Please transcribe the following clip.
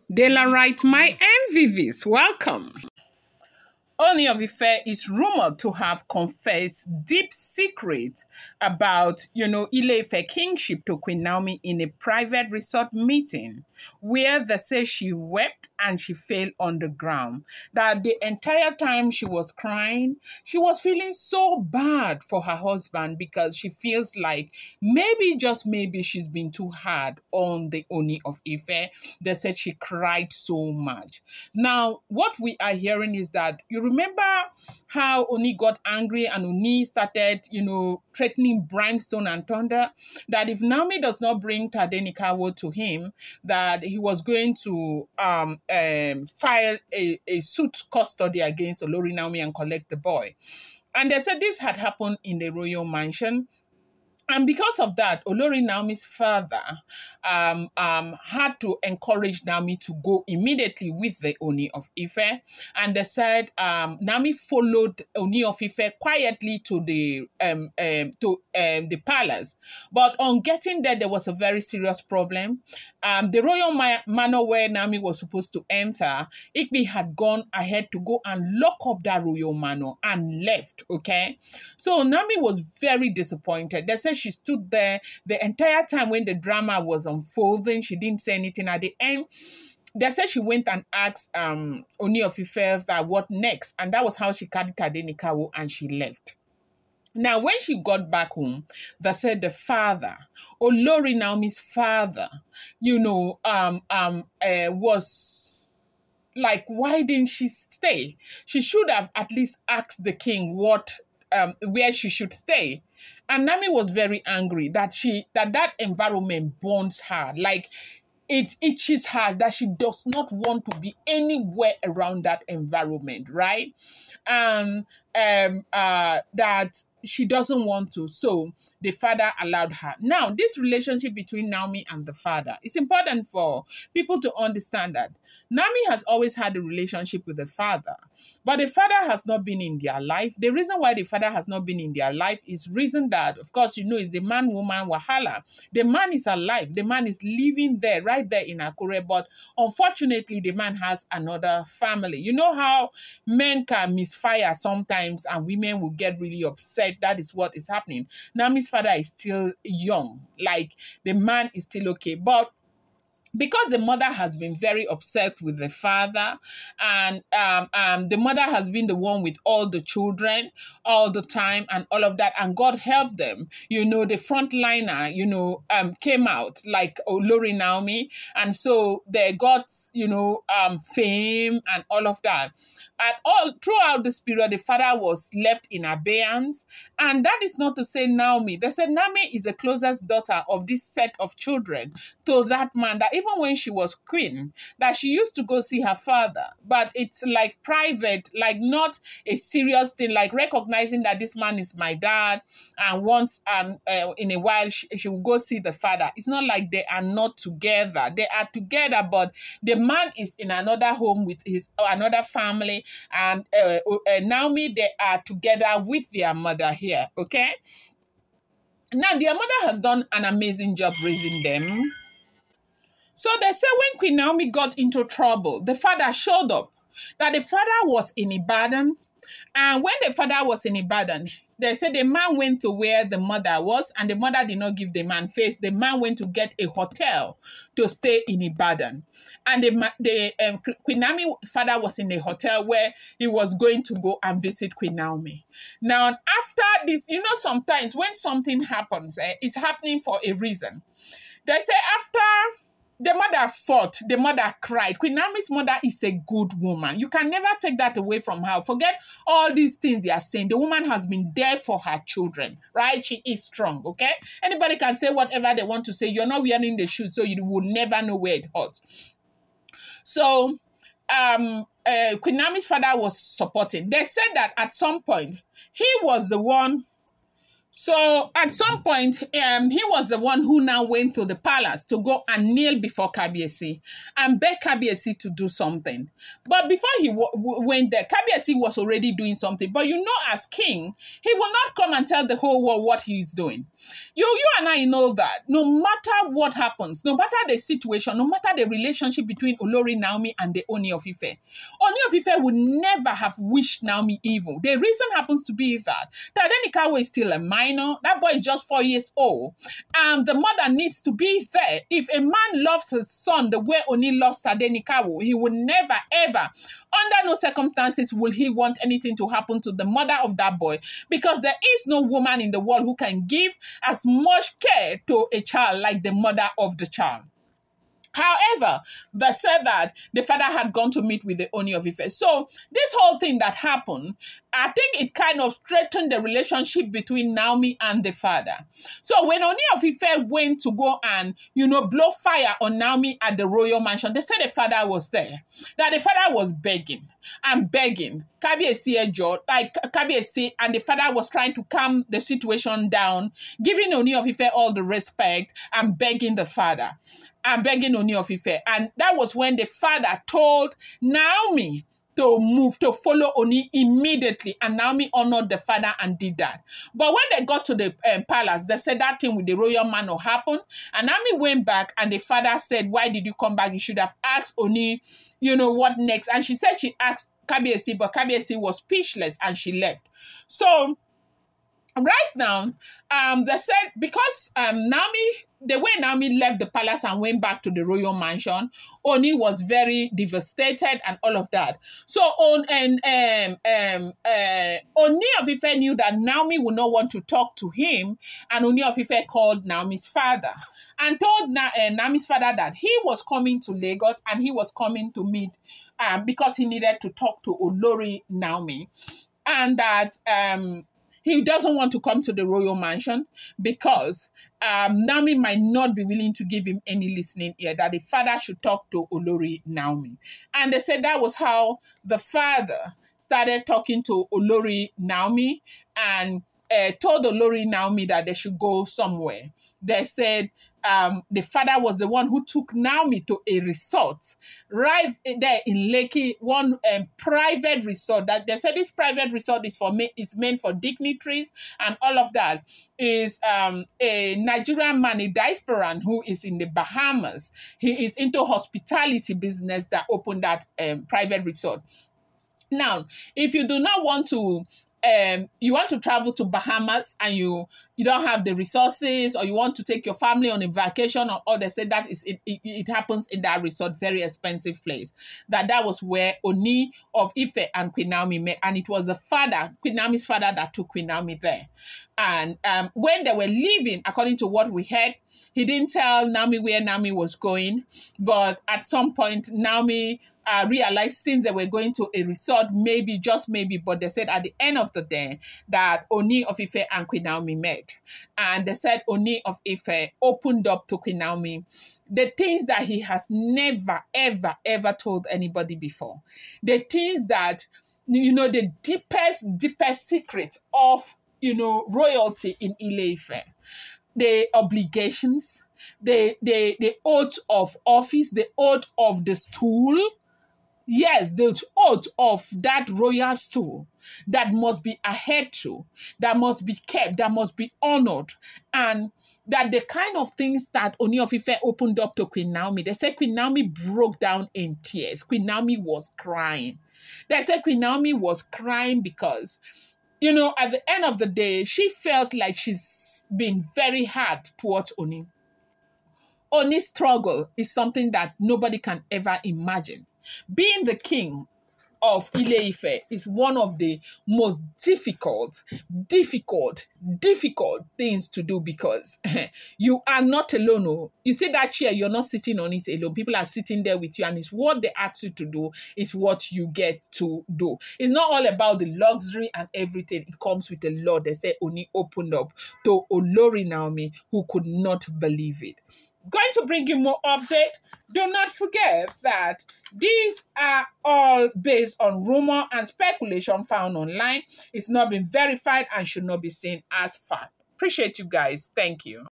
Daylight, my MVVs, welcome. Ooni of Ife is rumored to have confessed deep secret about, Ile Ife Kingship to Queen Naomi in a private resort meeting where they say she wept and she fell on the ground. That the entire time she was crying, she was feeling so bad for her husband because she feels like maybe, just maybe, she's been too hard on the Ooni of Ife. They said she cried so much. Now, what we are hearing is that you remember how Ooni got angry and Ooni started, threatening brimstone and thunder, that if Naomi does not bring Tadenikawo to him, that he was going to file a suit custody against Olori Naomi and collect the boy. And they said this had happened in the royal mansion. And because of that, Olori Naomi's father had to encourage Naomi to go immediately with the Ooni of Ife. And they said Naomi followed Ooni of Ife quietly to the palace. But on getting there was a very serious problem. The royal manor where Naomi was supposed to enter, Ikpi had gone ahead to go and lock up that royal manor and left, okay? So Naomi was very disappointed. They said she stood there the entire time when the drama was unfolding. She didn't say anything. At the end, they said she went and asked Ooni of Ife that what next, and that was how she carried Tadenikawo and she left. Now, when she got back home, they said the father, Olori Naomi's father, was like, why didn't she stay? She should have at least asked the king where she should stay. And Naomi was very angry that that environment burns her. Like, it itches her that she does not want to be anywhere around that environment, right? That she doesn't want to. So the father allowed her. Now, this relationship between Naomi and the father, it's important for people to understand that Naomi has always had a relationship with the father, but the father has not been in their life. The reason why the father has not been in their life is reason that, of course, is the man-woman wahala. The man is alive. The man is living there, right there in Akure, but unfortunately, the man has another family. You know how men can misfire sometimes and women will get really upset. That is what is happening. Naomi's father is still young. Like, the man is still okay. But because the mother has been very upset with the father, and the mother has been the one with all the children all the time and all of that, and God help them, the frontliner, came out like Olori Naomi, and so they got, fame and all of that. And all throughout this period, the father was left in abeyance, and that is not to say Naomi. They said Naomi is the closest daughter of this set of children to that man, that even when she was queen, that she used to go see her father, but it's like private, like not a serious thing, like recognizing that this man is my dad, and once in a while she will go see the father. It's not like they are not together. They are together, but the man is in another home with another family, and Naomi, they are together with their mother here, okay? Now, their mother has done an amazing job raising them. So they say when Queen Naomi got into trouble, the father showed up. That the father was in Ibadan. And when the father was in Ibadan, they said the man went to where the mother was, and the mother did not give the man face. The man went to get a hotel to stay in Ibadan. And Queen Naomi's father was in a hotel where he was going to go and visit Queen Naomi. Now, after this, sometimes when something happens, it's happening for a reason. They say after the mother fought, the mother cried. Queen Naomi's mother is a good woman. You can never take that away from her. Forget all these things they are saying. The woman has been there for her children, right? She is strong, okay? Anybody can say whatever they want to say. You're not wearing the shoes, so you will never know where it hurts. So, Queen Naomi's father was supporting. They said that at some point, he was the one So at some point, he was the one who now went to the palace to go and kneel before Kabiyesi and beg Kabiyesi to do something. But before he went there, Kabiyesi was already doing something. But you know, as king, he will not come and tell the whole world what he is doing. You and I know that no matter what happens, no matter the situation, no matter the relationship between Olori Naomi and the Ooni of Ife, Ooni of Ife would never have wished Naomi evil. The reason happens to be that Tadenikawo is still a minor. That boy is just 4 years old. And the mother needs to be there. If a man loves his son the way Oni loves Tadenikawo, he would never, ever, under no circumstances, will he want anything to happen to the mother of that boy. Because there is no woman in the world who can give as much care to a child like the mother of the child. However, they said that the father had gone to meet with the Ooni of Ife. So this whole thing that happened, I think it kind of strengthened the relationship between Naomi and the father. So when Ooni of Ife went to go and, blow fire on Naomi at the royal mansion, they said the father was there. That the father was begging and begging. Kabiyesi Ejo, like Kabiyesi, and the father was trying to calm the situation down, giving Ooni of Ife all the respect and begging the father. And begging Ooni of Ife. And that was when the father told Naomi to move, to follow Ooni immediately. And Naomi honored the father and did that. But when they got to the palace, they said that thing with the royal manor happened. And Naomi went back and the father said, why did you come back? You should have asked Ooni, what next? And she said she asked Kabiyesi, but Kabiyesi was speechless and she left. So right now, they said because the way Naomi left the palace and went back to the royal mansion, Oni was very devastated and all of that. So Oni of Ife knew that Naomi would not want to talk to him, and Oni of Ife called Naomi's father and told Naomi's father that he was coming to Lagos and he was coming to meet because he needed to talk to Olori Naomi, and that he doesn't want to come to the royal mansion because Naomi might not be willing to give him any listening ear, that the father should talk to Olori Naomi. And they said that was how the father started talking to Olori Naomi and told Olori Naomi that they should go somewhere. They said the father was the one who took Naomi to a resort right there in Lekki, one private resort. That they said this private resort is it's meant for dignitaries and all of that. Is a Nigerian man, a diasporan who is in the Bahamas. He is into hospitality business that opened that private resort. Now, if you do not want to you want to travel to Bahamas and you don't have the resources, or you want to take your family on a vacation, or they said that it happens in that resort, very expensive place. That was where Ooni of Ife and Queen Naomi met, and it was the father, Queen Naomi's father, that took Queen Naomi there. And when they were leaving, according to what we heard, he didn't tell Naomi where Naomi was going, but at some point Naomi realized, since they were going to a resort, maybe, just maybe, but they said at the end of the day that Ooni of Ife and Queen Naomi met. And they said Ooni of Ife opened up to Queen Naomi the things that he has never, ever, ever told anybody before. The things that, the deepest secret of, royalty in Ile Ife. The obligations, the oath of office, the oath of the stool. Yes, the oath of that royal stool that must be adhered to, that must be kept, that must be honored. And that the kind of things that Ooni of Ife opened up to Queen Naomi, they said Queen Naomi broke down in tears. Queen Naomi was crying. They said Queen Naomi was crying because, at the end of the day, she felt like she's been very hard towards Ooni. Ooni's struggle is something that nobody can ever imagine. Being the king of Ile Ife is one of the most difficult things to do, because you are not alone. Oh. You see that chair, you're not sitting on it alone. People are sitting there with you, and it's what they ask you to do is what you get to do. It's not all about the luxury and everything. It comes with a lot. They say Ooni opened up to Olori Naomi, who could not believe it. Going to bring you more update. Do not forget that these are all based on rumor and speculation found online. It's not been verified and should not be seen as fact. Appreciate you guys. Thank you.